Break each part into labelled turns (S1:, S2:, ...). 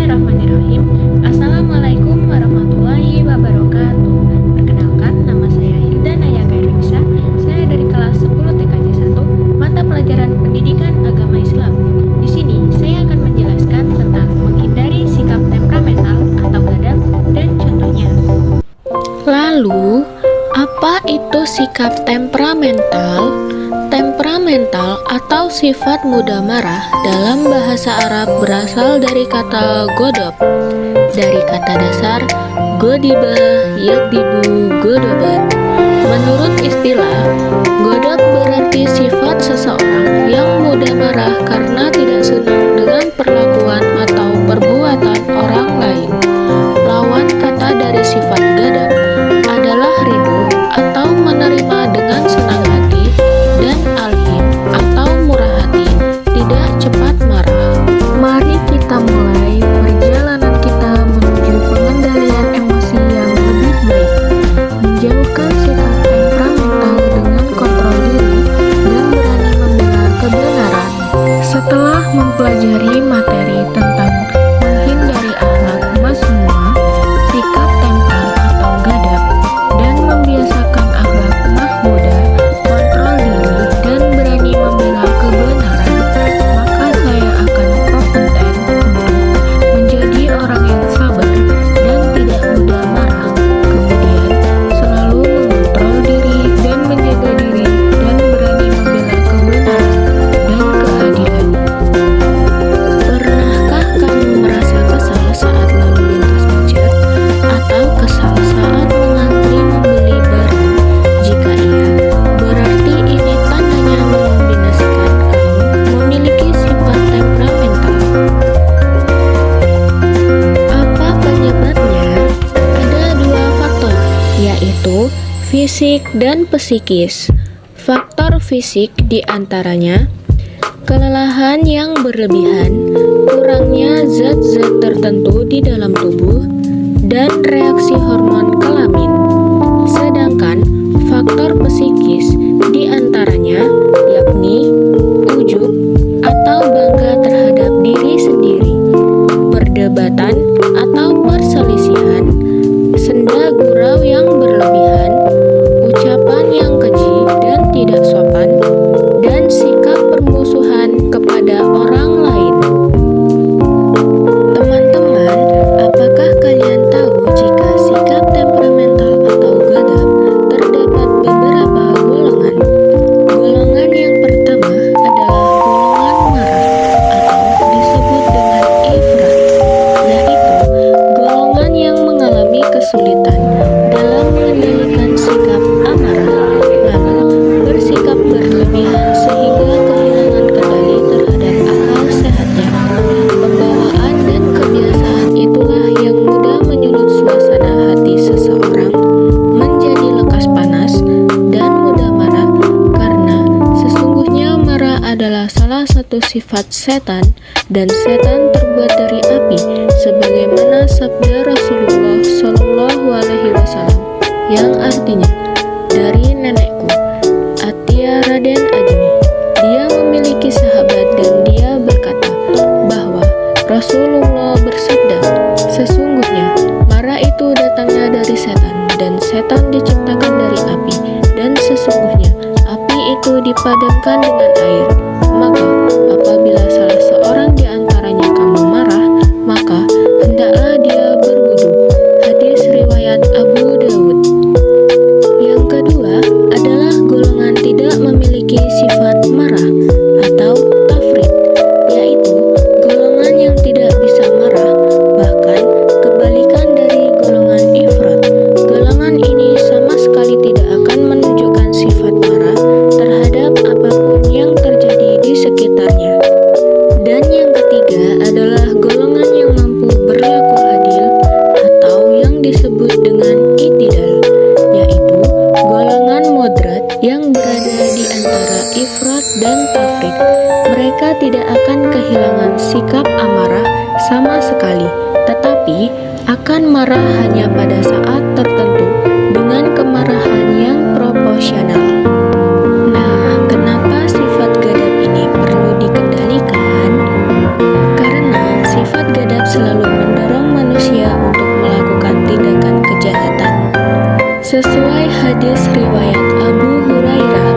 S1: Bismillahirrahmanirrahim. Assalamualaikum warahmatullahi wabarakatuh. Perkenalkan, nama saya Hilda Naya Gairisa. Saya dari kelas 10 TKJ 1, mata pelajaran Pendidikan Agama Islam. Di sini saya akan menjelaskan tentang menghindari sikap temperamental atau gadap dan contohnya.
S2: Lalu, apa itu sikap temperamental? Temperamental atau sifat mudah marah dalam bahasa Arab berasal dari kata godop, dari kata dasar godiba, yakdibu, godoban. Menurut istilah, godop berarti sifat seseorang yang mudah marah karena tidak senang dengan perlakuan atau perbuatan orang lain. Lawan kata dari sifat gadap adalah ridho atau menerima dengan senang hati, dan alim atau murah hati, tidak cepat marah. Mari kita mulai perjalanan kita menuju pengendalian emosi yang lebih baik, menjauhkan sikap temperamental dengan kontrol diri dan berani membela kebenaran. Setelah mempelajari materi tentang menghindari akhlak mazmumah, sikap tempral atau gadap, dan membiasakan akhlak mahmudah, kontrol diri, dan berani membela kebenaran, maka saya akan kompeten untuk menjadi orang yang sabar dan tidak mudah marah, kemudian selalu mengontrol diri dan menjaga diri, dan berani membela kebenaran dan keadilan. Pernahkah kamu merasa kesal saat lalu lintas macet, atau kesal saat mengantri membeli barang? Jika iya, berarti ini tandanya mengombinasikan kamu memiliki sifat temperamental. Apa penyebabnya? Ada dua faktor, yaitu fisik dan psikis. Faktor fisik diantaranya kelelahan yang berlebihan, kurangnya zat-zat tertentu di dalam tubuh, dan reaksi hormon kelamin. Sedangkan faktor psikis diantaranya yakni ujub atau bangga terhadap diri sendiri, perdebatan atau perselisihan, senda gurau yang berlebihan, ucapan yang keji dan tidak sopan, dan sikap permusuhan kepada orang lain. Teman-teman, apakah kalian tahu jika sikap temperamental atau gadap terdapat beberapa golongan? Golongan yang pertama adalah golongan marah atau disebut dengan ifrat, yaitu golongan yang mengalami kesulitan dalam mengendalikan sikap amarah, lalu bersikap berlebihan sehingga kehilangan kendali terhadap akal sehatnya. Pembawaan dan kebiasaan itulah yang mudah menyulut suasana hati seseorang menjadi lekas panas dan mudah marah, karena sesungguhnya marah adalah salah satu sifat setan, dan setan terbuat dari api, sebagaimana sabda Rasulullah Shallallahu Alaihi Wasallam yang artinya, dari nenekku Atia Raden Ajeng, dia memiliki sahabat dan dia berkata bahwa Rasulullah bersabda, sesungguhnya marah itu datangnya dari setan, dan setan diciptakan dari api, dan sesungguhnya api itu dipadamkan dengan air. Maka apabila salah seorang di antaranya kamu marah, maka hendaklah dia berwudu. Hadis riwayat Abu Dawud. Yang kedua adalah golongan tidak memiliki sifat marah atau tafrid, yaitu golongan yang tidak bisa marah, bahkan kebalikan dari golongan ifrat. Golongan ini sama sekali tidak akan menunjukkan sifat marah terhadap apapun yang terjadi di sekitarnya. Dan yang ketiga adalah golongan yang mampu berlaku adil atau yang disebut dengan itidal, yaitu golongan moderat yang berada di antara ifrat dan tafrid. Mereka tidak akan kehilangan sikap amarah sama sekali, tetapi akan marah hanya pada saat tertentu dengan kemarahan yang proporsional. Nah, kenapa sifat gadap ini perlu dikendalikan? Karena sifat gadap selalu Sesuai hadis riwayat Abu Hurairah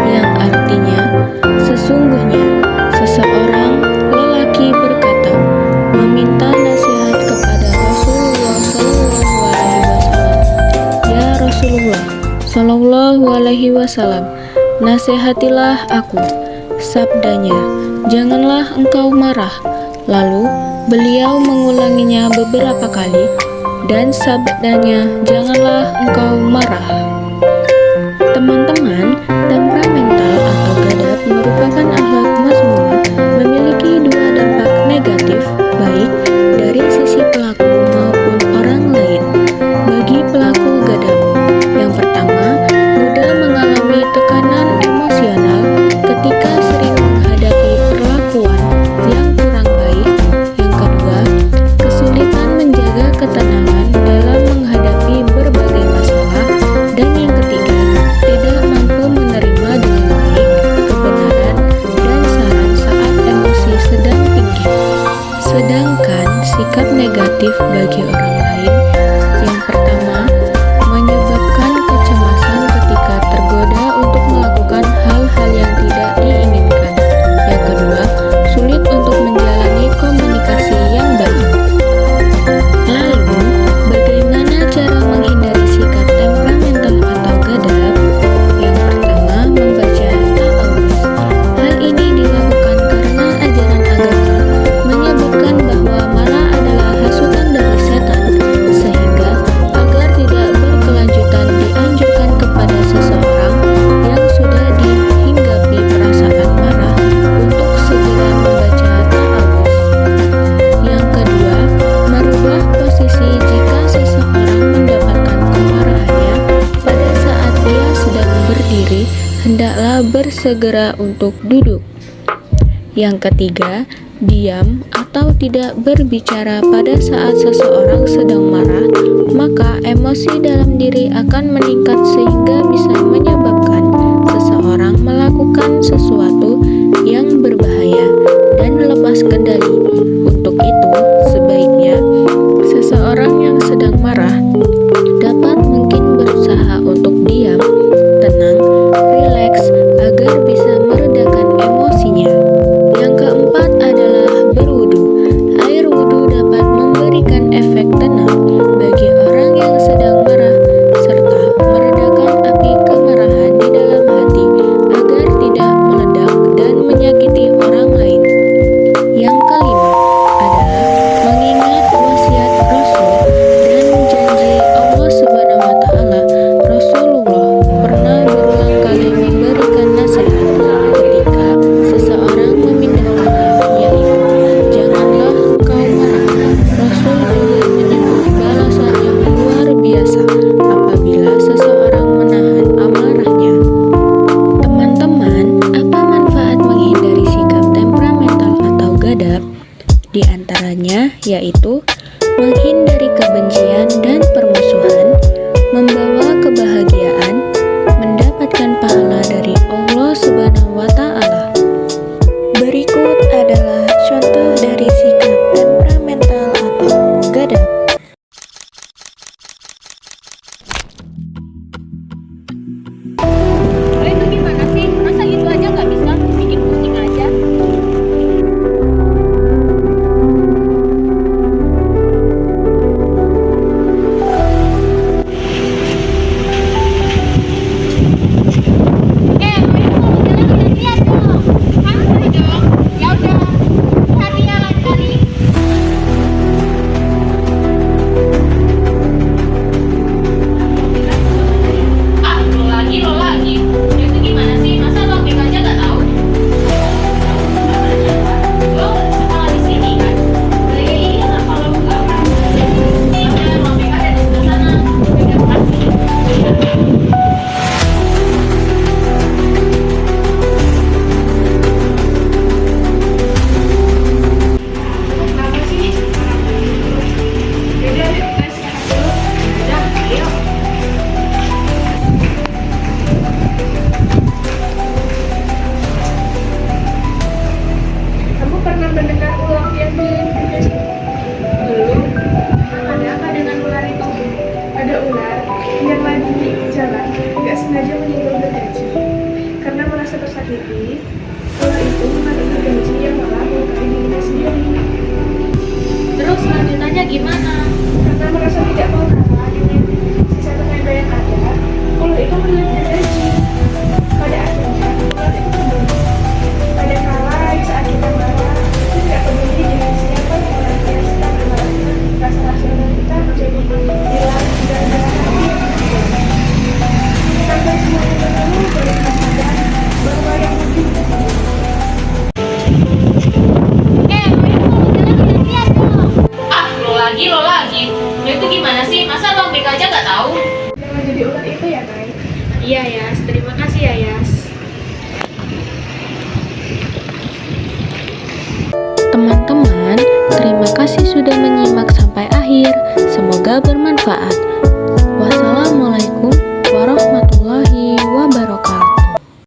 S2: yang artinya, sesungguhnya seseorang lelaki berkata, meminta nasihat kepada Rasulullah Shallallahu Alaihi Wasallam. Ya Rasulullah Shallallahu Alaihi Wasallam, nasihatilah aku. Sabdanya, janganlah engkau marah. Lalu beliau mengulanginya beberapa kali, dan sabdanya, janganlah engkau marah. Teman-teman, temperamental atau gadap merupakan akhlak mazmum, memiliki dua dampak negatif, baik dari sisi pelaku maupun orang lain. Bagi pelaku gadap, yang pertama, mudah mengalami tekanan emosional ketika sering menghadapi perlakuan yang kurang baik. Yang kedua, kesulitan menjaga ketenangan dalam menghadapi berbagai masalah. Dan yang ketiga, tidak mampu menerima dengan baik kebenaran dan saran saat emosi sedang tinggi. Sedangkan sikap negatif bagi orang lain, yang pertama, menyebabkan kecemasan ketika tergoda untuk melakukan hal-hal yang tidak diinginkan. Yang kedua, sulit untuk menjalani komunikasi yang baik. Lalu, bagaimana cara menghindari sikap temperamental atau gadap? Yang pertama, membaca ta'awuz. Hal ini dilakukan karena ajaran agama menyebutkan bahwa marah adalah hasutan dari setan, sehingga agar tidak berkelanjutan dianjurkan kepada seseorang yang sudah dihinggapi perasaan marah untuk segera membaca ta'awuz. Yang kedua, merubah posisi jika seseorang mendapatkan kemarahannya pada saat dia sedang berdiri, hendaklah bersegera untuk duduk. Yang ketiga, diam atau tidak berbicara pada saat seseorang sedang marah, maka emosi dalam diri akan meningkat sehingga bisa menyebabkan seseorang melakukan sesuatu yang berbahaya dan lepas kendali. Untuk itu, sebaiknya seseorang yang sedang marah dapat mungkin berusaha untuk diam, tenang, rileks agar bisa meredakan emosinya. Yang keempat adalah berwudu. Air wudu dapat memberikan efek tenang bagi orang yang sedang marah serta meredakan api kemarahan di dalam hati agar tidak meledak dan menyakiti orang lain. Yang kelima adalah mengingat wasiat Rasul dan janji Allah Subhanahu wa Ta'ala. Rasulullah pernah berulang kali memberikan nasihat ketika seseorang memindahkannya, yaitu janganlah engkau marah. Rasul juga menyebut balasan yang luar biasa apabila seseorang menahan amarahnya. Teman-teman, apa manfaat menghindari sikap temperamental atau gadap? Di antaranya yaitu menghindari kebencian dan permusuhan, membawa kebahagiaan, mendapatkan pahala dari Allah Subhanahu wa Ta'ala. Berikut adalah contoh dari sikap temperamental atau gadap.
S1: Itu gimana sih? Masa gitu aja nggak bisa? Bikin pusing aja. gimana?
S3: Karena merasa tidak mau kalah dengan sisa tenaga yang ada, ular itu menelan energi. Pada akhirnya, ular itu kembali. Kadangkala saat kita marah, kita tidak peduli dengan siapa orang yang sedang bermarahnya, rasa rasional kita menjadi hilang dan darah hati yang berubah. Sampai semuanya berlalu, baru kita sadar bahwa yang mungkin
S1: Lo lagi. Lo itu gimana sih? Masa lo ambil aja nggak tahu?
S3: jangan jadi ular itu ya, Kai.
S1: Iya, Yas. Terima kasih ya, Yas.